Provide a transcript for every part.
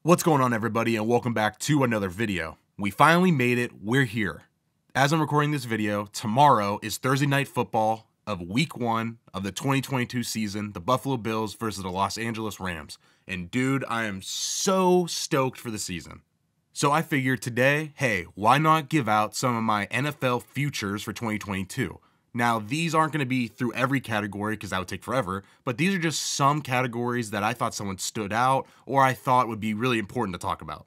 What's going on, everybody, and welcome back to another video. We finally made it. We're here. As I'm recording this video, tomorrow is Thursday night football of week 1 of the 2022 season, the Buffalo Bills versus the Los Angeles Rams. And dude, I am so stoked for the season. So I figured today, hey, why not give out some of my NFL futures for 2022? Now, these aren't going to be through every category because that would take forever, but these are just some categories that I thought someone stood out or I thought would be really important to talk about.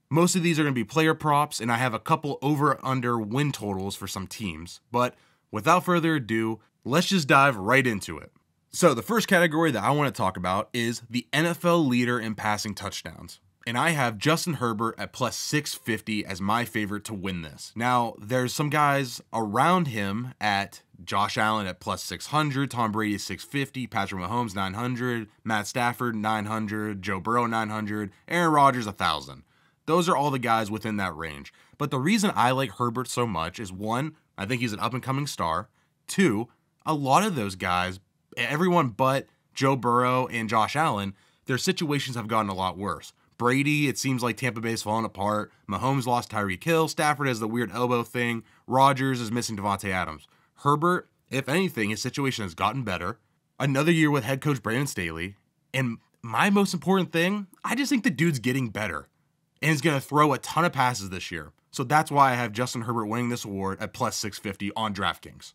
Most of these are going to be player props, and I have a couple over-under win totals for some teams. But without further ado, let's just dive right into it. So the first category that I want to talk about is the NFL leader in passing touchdowns. And I have Justin Herbert at plus 650 as my favorite to win this. Now, there's some guys around him at Josh Allen at plus 600, Tom Brady at 650, Patrick Mahomes 900, Matt Stafford 900, Joe Burrow 900, Aaron Rodgers 1,000. Those are all the guys within that range. But the reason I like Herbert so much is, one, I think he's an up-and-coming star. Two, a lot of those guys, everyone but Joe Burrow and Josh Allen, their situations have gotten a lot worse. Brady, it seems like Tampa Bay's falling apart. Mahomes lost Tyreek Hill. Stafford has the weird elbow thing. Rodgers is missing Devontae Adams. Herbert, if anything, his situation has gotten better. Another year with head coach Brandon Staley. And my most important thing, I just think the dude's getting better. And he's going to throw a ton of passes this year. So that's why I have Justin Herbert winning this award at plus 650 on DraftKings.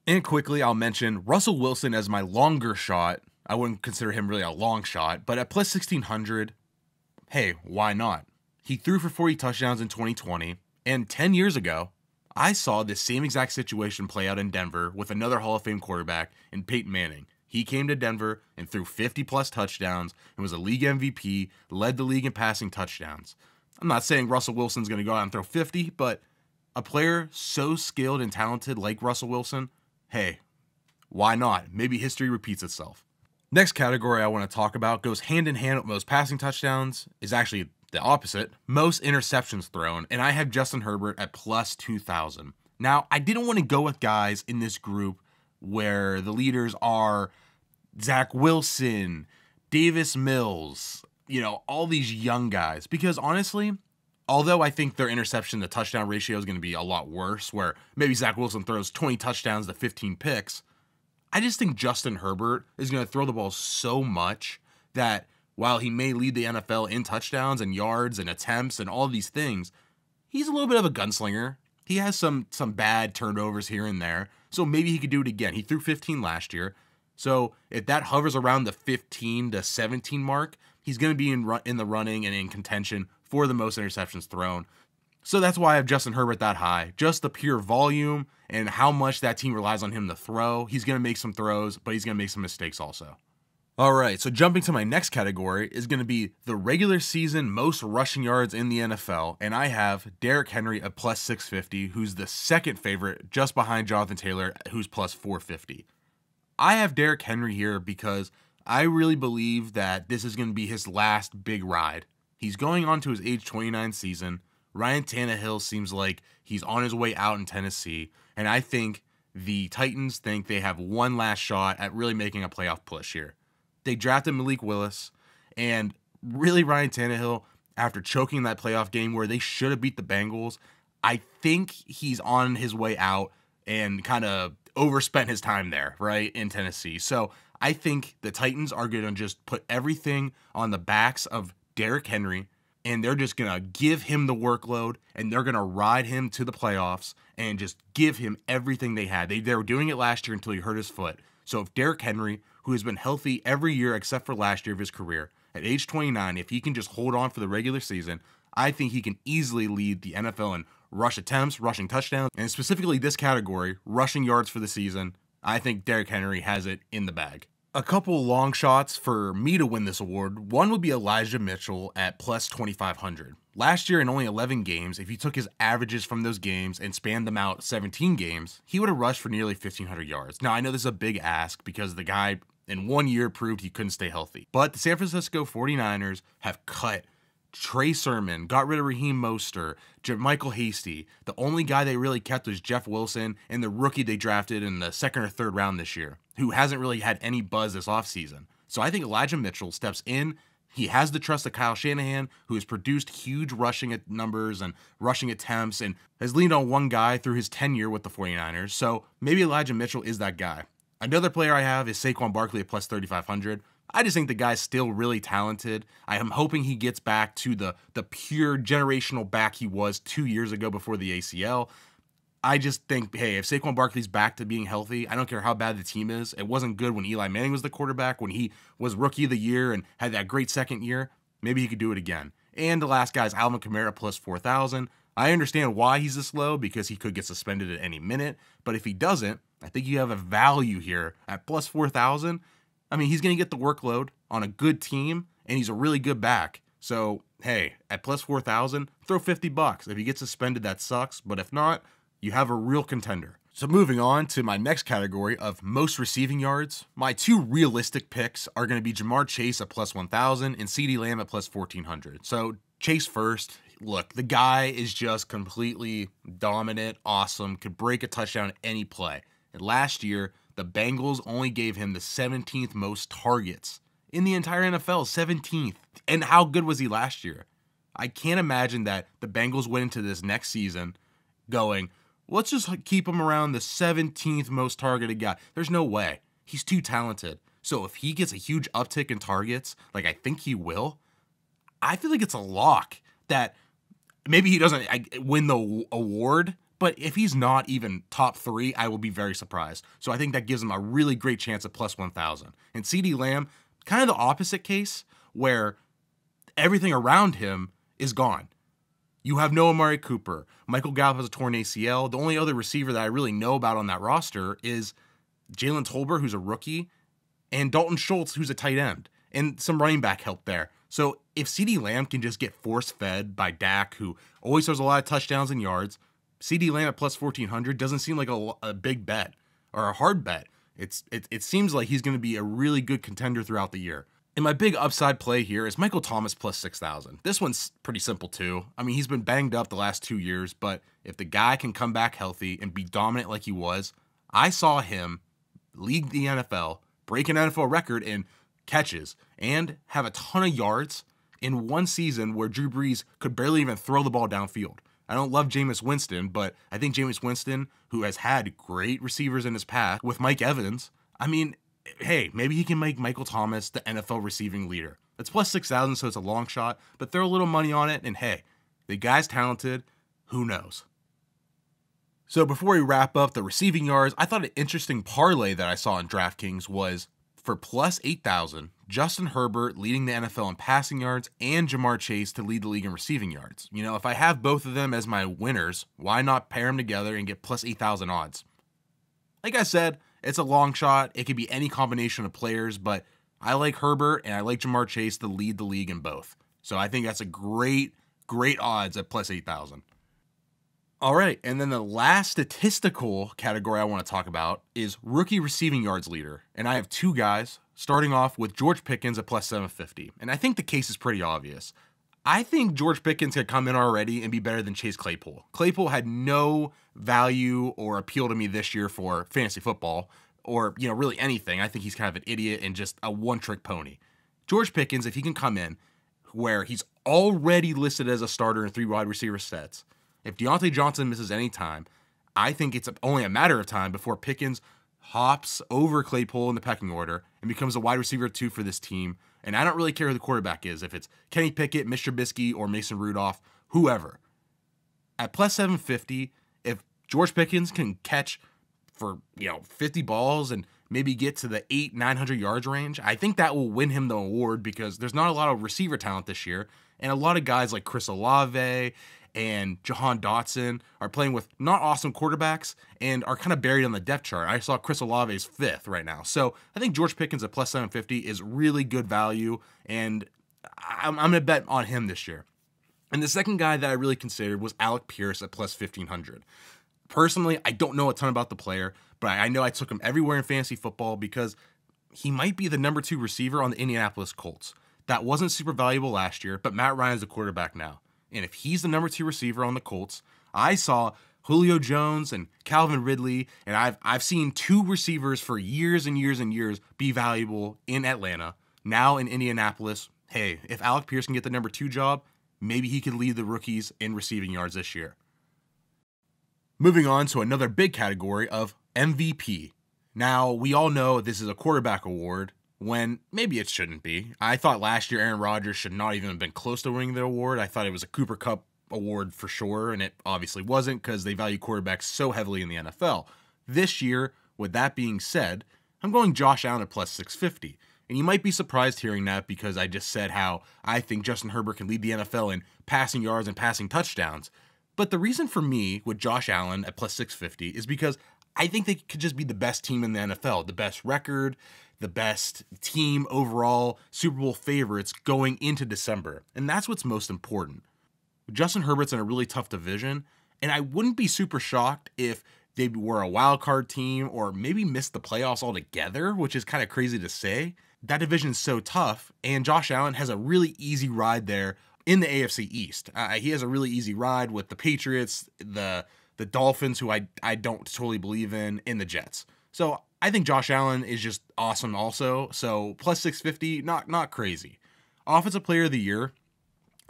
And quickly, I'll mention Russell Wilson as my longer shot. I wouldn't consider him really a long shot, but at plus 1,600, hey, why not? He threw for 40 touchdowns in 2020, and 10 years ago, I saw this same exact situation play out in Denver with another Hall of Fame quarterback in Peyton Manning. He came to Denver and threw 50-plus touchdowns and was a league MVP, led the league in passing touchdowns. I'm not saying Russell Wilson's going to go out and throw 50, but a player so skilled and talented like Russell Wilson, hey, why not? Maybe history repeats itself. Next category I want to talk about goes hand in hand with most passing touchdowns, is actually the opposite, most interceptions thrown, and I have Justin Herbert at plus 2,000. Now, I didn't want to go with guys in this group where the leaders are Zach Wilson, Davis Mills, all these young guys, because honestly, although I think their interception to touchdown ratio is going to be a lot worse, where maybe Zach Wilson throws 20 touchdowns to 15 picks, I just think Justin Herbert is going to throw the ball so much that while he may lead the NFL in touchdowns and yards and attempts and all these things, he's a little bit of a gunslinger. He has some bad turnovers here and there, so maybe he could do it again. He threw 15 last year, so if that hovers around the 15 to 17 mark, he's going to be in the running and in contention for the most interceptions thrown. So that's why I have Justin Herbert that high. Just the pure volume and how much that team relies on him to throw. He's going to make some throws, but he's going to make some mistakes also. All right, so jumping to my next category is going to be the regular season most rushing yards in the NFL, and I have Derrick Henry at plus 650, who's the second favorite, just behind Jonathan Taylor, who's plus 450. I have Derrick Henry here because I really believe that this is going to be his last big ride. He's going on to his age 29 season. Ryan Tannehill seems like he's on his way out in Tennessee, and I think the Titans think they have one last shot at really making a playoff push here. They drafted Malik Willis, and really Ryan Tannehill, after choking that playoff game where they should have beat the Bengals, I think he's on his way out and kind of overspent his time there, right, in Tennessee. So I think the Titans are going to just put everything on the backs of Derrick Henry, and they're just going to give him the workload, and they're going to ride him to the playoffs and just give him everything they had. They were doing it last year until he hurt his foot. So if Derrick Henry, who has been healthy every year except for last year of his career, at age 29, if he can just hold on for the regular season, I think he can easily lead the NFL in rush attempts, rushing touchdowns, and specifically this category, rushing yards for the season. I think Derrick Henry has it in the bag. A couple long shots for me to win this award. One would be Elijah Mitchell at plus 2,500. Last year in only 11 games, if you took his averages from those games and spanned them out 17 games, he would have rushed for nearly 1,500 yards. Now, I know this is a big ask because the guy in 1 year proved he couldn't stay healthy. But the San Francisco 49ers have cut Trey Sermon, got rid of Raheem Mostert, Michael Hasty. The only guy they really kept was Jeff Wilson and the rookie they drafted in the second or third round this year, who hasn't really had any buzz this offseason. So I think Elijah Mitchell steps in, He has the trust of Kyle Shanahan, who has produced huge rushing numbers and rushing attempts and has leaned on one guy through his tenure with the 49ers. So maybe Elijah Mitchell is that guy. Another player I have is Saquon Barkley at plus 3,500. I just think the guy's still really talented. I am hoping he gets back to the pure generational back he was 2 years ago before the ACL. I just think, hey, if Saquon Barkley's back to being healthy, I don't care how bad the team is. It wasn't good when Eli Manning was the quarterback, when he was rookie of the year and had that great second year. Maybe he could do it again. And the last guy is Alvin Kamara plus 4,000. I understand why he's this low, because he could get suspended at any minute. But if he doesn't, I think you have a value here at plus 4,000. I mean, he's going to get the workload on a good team, and he's a really good back. So, hey, at plus 4,000, throw $50. If he gets suspended, that sucks. But if not, you have a real contender. So moving on to my next category of most receiving yards, my two realistic picks are going to be Jamar Chase at plus 1,000 and CeeDee Lamb at plus 1,400. So Chase first. Look, the guy is just completely dominant, awesome, could break a touchdown any play. And last year, the Bengals only gave him the 17th most targets in the entire NFL, 17th. And how good was he last year? I can't imagine that the Bengals went into this next season going, let's just keep him around the 17th most targeted guy. There's no way. He's too talented. So if he gets a huge uptick in targets, like I think he will, I feel like it's a lock that maybe he doesn't win the award, but if he's not even top 3, I will be very surprised. So I think that gives him a really great chance at plus 1,000. And CeeDee Lamb, kind of the opposite case, where everything around him is gone. You have no Amari Cooper. Michael Gallup has a torn ACL. The only other receiver that I really know about on that roster is Jalen Tolbert, who's a rookie, and Dalton Schultz, who's a tight end, and some running back help there. So if CeeDee Lamb can just get force-fed by Dak, who always throws a lot of touchdowns and yards, CeeDee Lamb at plus 1,400 doesn't seem like a big bet or a hard bet. It seems like he's going to be a really good contender throughout the year. And my big upside play here is Michael Thomas plus 6,000. This one's pretty simple too. I mean, he's been banged up the last 2 years, but if the guy can come back healthy and be dominant like he was, I saw him lead the NFL, break an NFL record in catches, and have a ton of yards in one season where Drew Brees could barely even throw the ball downfield. I don't love Jameis Winston, but I think Jameis Winston, who has had great receivers in his past with Mike Evans, I mean, hey, maybe he can make Michael Thomas the NFL receiving leader. It's plus 6,000, so it's a long shot, but throw a little money on it, and hey, the guy's talented. Who knows? So before we wrap up the receiving yards, I thought an interesting parlay that I saw in DraftKings was for plus 8,000, Justin Herbert leading the NFL in passing yards and Jamar Chase to lead the league in receiving yards. You know, if I have both of them as my winners, why not pair them together and get plus 8,000 odds? Like I said, it's a long shot. It could be any combination of players, but I like Herbert and I like Jamar Chase to lead the league in both. So I think that's a great odds at plus 8,000. All right, and then the last statistical category I want to talk about is rookie receiving yards leader. And I have two guys, starting off with George Pickens at plus 750. And I think the case is pretty obvious. I think George Pickens could come in already and be better than Chase Claypool. Claypool had no value or appeal to me this year for fantasy football or, you know, really anything. I think he's kind of an idiot and just a one-trick pony. George Pickens, if he can come in where he's already listed as a starter in 3 wide receiver sets, if Deontay Johnson misses any time, I think it's only a matter of time before Pickens hops over Claypool in the pecking order and becomes a wide receiver 2 for this team. And I don't really care who the quarterback is, if it's Kenny Pickett, Mitch Trubisky, or Mason Rudolph, whoever. At plus 750, if George Pickens can catch for 50 balls and maybe get to the 800-900 yards range, I think that will win him the award because there's not a lot of receiver talent this year. And a lot of guys like Chris Olave and Jahan Dotson are playing with not awesome quarterbacks and are kind of buried on the depth chart. I saw Chris Olave's 5th right now. So I think George Pickens at plus 750 is really good value, and I'm going to bet on him this year. And the second guy that I really considered was Alec Pierce at plus 1,500. Personally, I don't know a ton about the player, but I know I took him everywhere in fantasy football because he might be the number 2 receiver on the Indianapolis Colts. That wasn't super valuable last year, but Matt Ryan's the quarterback now. And if he's the number 2 receiver on the Colts, I saw Julio Jones and Calvin Ridley, and I've seen 2 receivers for years and years and years be valuable in Atlanta. Now in Indianapolis, hey, if Alec Pierce can get the number 2 job, maybe he could lead the rookies in receiving yards this year. Moving on to another big category of MVP. Now, we all know this is a quarterback award, when maybe it shouldn't be. I thought last year Aaron Rodgers should not even have been close to winning the award. I thought it was a Cooper Kupp award for sure, and it obviously wasn't because they value quarterbacks so heavily in the NFL. This year, with that being said, I'm going Josh Allen at plus 650. And you might be surprised hearing that because I just said how I think Justin Herbert can lead the NFL in passing yards and passing touchdowns. But the reason for me with Josh Allen at plus 650 is because I think they could just be the best team in the NFL, the best record, the best team overall, Super Bowl favorites going into December. And that's what's most important. Justin Herbert's in a really tough division, and I wouldn't be super shocked if they were a wild card team or maybe missed the playoffs altogether, which is kind of crazy to say. That division's so tough, and Josh Allen has a really easy ride there in the AFC East. He has a really easy ride with the Patriots, the Dolphins, who I don't totally believe in the Jets. So I think Josh Allen is just awesome also. So plus 650, not crazy. Offensive Player of the Year,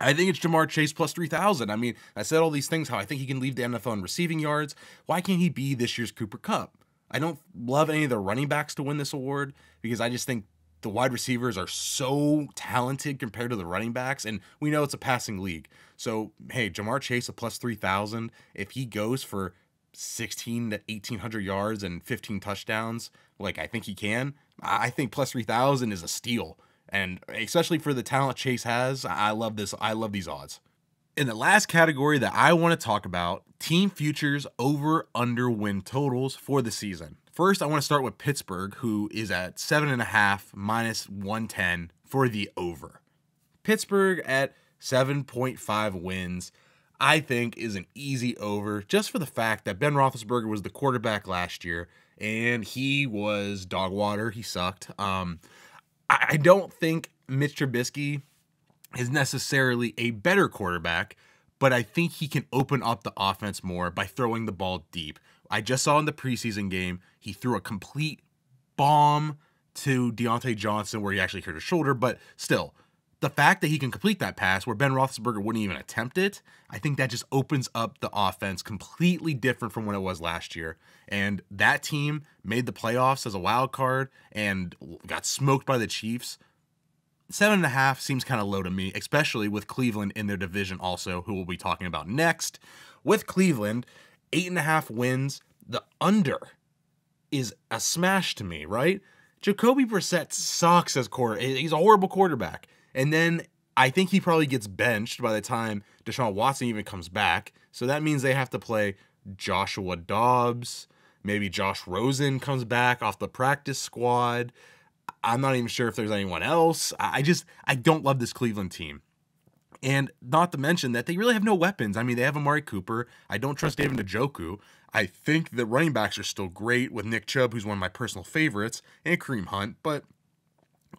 I think it's Jamar Chase plus 3,000. I mean, I said all these things, how I think he can lead the NFL in receiving yards. Why can't he be this year's Cooper Kupp? I don't love any of the running backs to win this award because I just think the wide receivers are so talented compared to the running backs, and we know it's a passing league. So, hey, Jamar Chase at plus 3,000, if he goes for 16 to 1,800 yards and 15 touchdowns, like I think he can, I think plus 3,000 is a steal. And especially for the talent Chase has, I love this. I love these odds. In the last category that I want to talk about, team futures over/under win totals for the season. First, I want to start with Pittsburgh, who is at 7.5 minus 110 for the over. Pittsburgh at 7.5 wins, I think, is an easy over just for the fact that Ben Roethlisberger was the quarterback last year, and he was dog water. He sucked. I don't think Mitch Trubisky is necessarily a better quarterback, but I think he can open up the offense more by throwing the ball deep. I just saw in the preseason game, he threw a complete bomb to Deontay Johnson where he actually hurt his shoulder, but still, the fact that he can complete that pass where Ben Roethlisberger wouldn't even attempt it, I think that just opens up the offense completely different from what it was last year. And that team made the playoffs as a wild card and got smoked by the Chiefs. 7.5 seems kind of low to me, especially with Cleveland in their division also, who we'll be talking about next. With Cleveland, 8.5 wins. The under is a smash to me, right? Jacoby Brissett sucks as quarterback. He's a horrible quarterback. And then I think he probably gets benched by the time Deshaun Watson even comes back. So that means they have to play Joshua Dobbs. Maybe Josh Rosen comes back off the practice squad. I'm not even sure if there's anyone else. I don't love this Cleveland team. And not to mention that they really have no weapons. I mean, they have Amari Cooper. I don't trust David Njoku. I think the running backs are still great with Nick Chubb, who's one of my personal favorites, and Kareem Hunt. But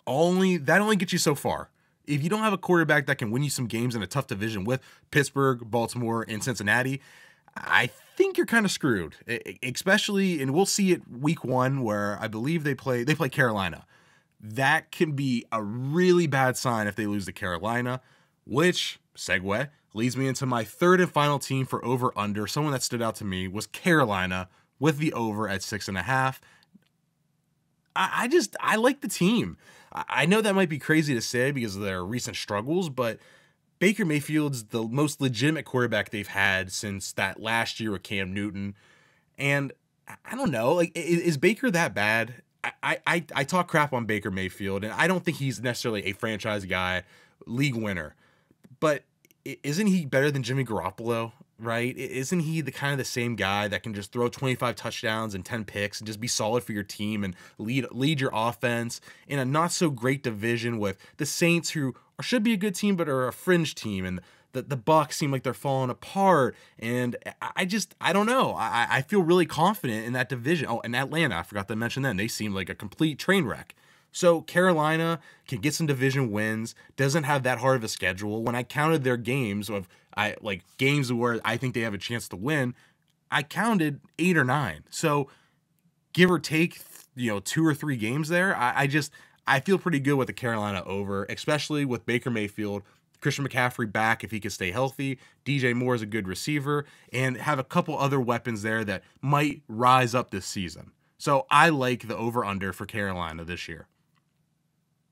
that only gets you so far. If you don't have a quarterback that can win you some games in a tough division with Pittsburgh, Baltimore, and Cincinnati, I think you're kind of screwed. Especially, and we'll see it week 1 where I believe they play Carolina. That can be a really bad sign if they lose to Carolina, which, segue, leads me into my third and final team for over-under. Someone that stood out to me was Carolina with the over at 6.5. I like the team. I know that might be crazy to say because of their recent struggles, but Baker Mayfield's the most legitimate quarterback they've had since that last year with Cam Newton. And I don't know, like, is Baker that bad? I talk crap on Baker Mayfield, and I don't think he's necessarily a franchise guy, league winner. But isn't he better than Jimmy Garoppolo, right? Isn't he the same guy that can just throw 25 touchdowns and 10 picks and just be solid for your team and lead your offense in a not so great division with the Saints, who should be a good team but are a fringe team, and the Bucs seem like they're falling apart, and I don't know. I feel really confident in that division. Oh, and Atlanta, I forgot to mention them. They seem like a complete train wreck. So Carolina can get some division wins, doesn't have that hard of a schedule. When I counted their games games where I think they have a chance to win, I counted 8 or 9. So give or take, 2 or 3 games there. I I feel pretty good with the Carolina over, especially with Baker Mayfield, Christian McCaffrey back if he could stay healthy, DJ Moore is a good receiver, and have a couple other weapons there that might rise up this season. So I like the over-under for Carolina this year.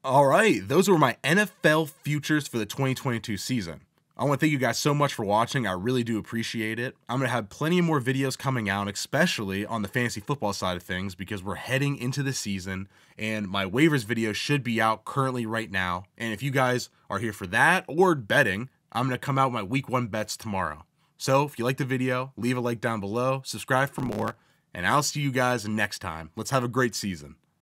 All right, those were my NFL futures for the 2022 season. I want to thank you guys so much for watching. I really do appreciate it. I'm going to have plenty more videos coming out, especially on the fantasy football side of things, because we're heading into the season, and my waivers video should be out currently right now. And if you guys are here for that or betting, I'm going to come out with my week 1 bets tomorrow. So if you like the video, leave a like down below, subscribe for more, and I'll see you guys next time. Let's have a great season.